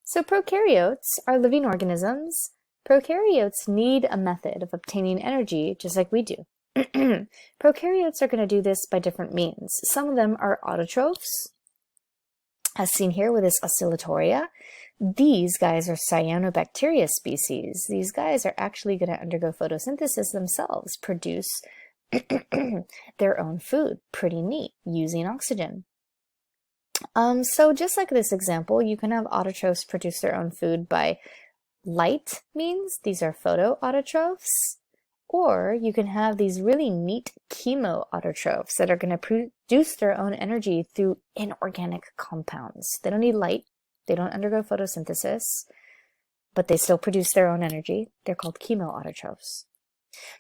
So prokaryotes are living organisms. Prokaryotes need a method of obtaining energy just like we do. Prokaryotes are going to do this by different means. Some of them are autotrophs, as seen here with this oscillatoria. These guys are cyanobacteria species. These guys are actually going to undergo photosynthesis themselves, produce their own food. Pretty neat, using oxygen. So just like this example, you can have autotrophs produce their own food by light means. These are photoautotrophs. Or you can have these really neat chemoautotrophs that are going to produce their own energy through inorganic compounds. They don't need light. They don't undergo photosynthesis, but they still produce their own energy. They're called chemoautotrophs.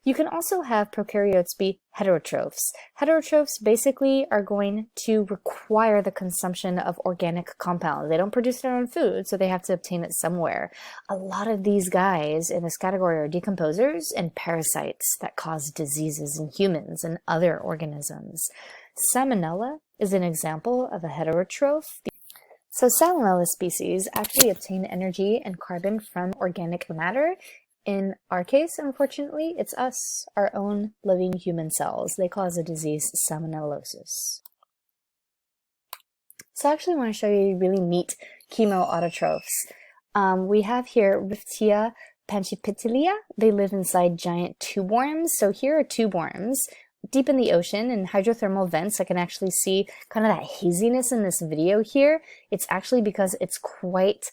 You can also have prokaryotes be heterotrophs. Heterotrophs basically are going to require the consumption of organic compounds. They don't produce their own food, so they have to obtain it somewhere. A lot of these guys in this category are decomposers and parasites that cause diseases in humans and other organisms. Salmonella is an example of a heterotroph. So Salmonella species actually obtain energy and carbon from organic matter. In our case, unfortunately, it's us, our own living human cells. They cause a disease, salmonellosis. So I actually want to show you really neat chemoautotrophs. We have here Riftia panchipitilia. They live inside giant tube worms. So here are tube worms deep in the ocean in hydrothermal vents. I can actually see kind of that haziness in this video here. It's actually because it's quite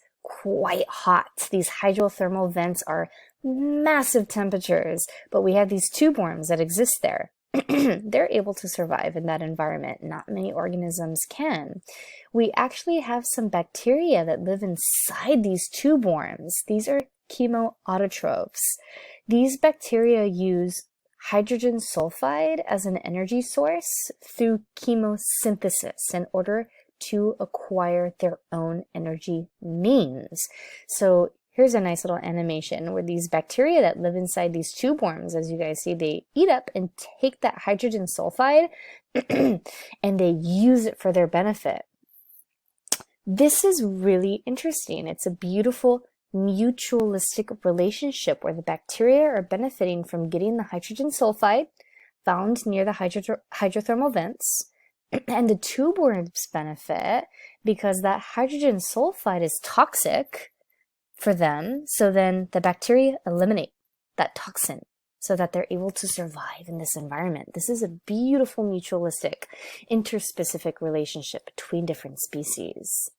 hot. These hydrothermal vents are massive temperatures, but we have these tube worms that exist there. They're able to survive in that environment. Not many organisms can. We actually have some bacteria that live inside these tube worms. These are chemoautotrophs. These bacteria use hydrogen sulfide as an energy source through chemosynthesis in order to acquire their own energy means. So here's a nice little animation where these bacteria that live inside these tube worms, as you guys see, they eat up and take that hydrogen sulfide and they use it for their benefit. This is really interesting. It's a beautiful mutualistic relationship where the bacteria are benefiting from getting the hydrogen sulfide found near the hydrothermal vents. And the tube worms benefit because that hydrogen sulfide is toxic for them. So then the bacteria eliminate that toxin so that they're able to survive in this environment. This is a beautiful mutualistic interspecific relationship between different species.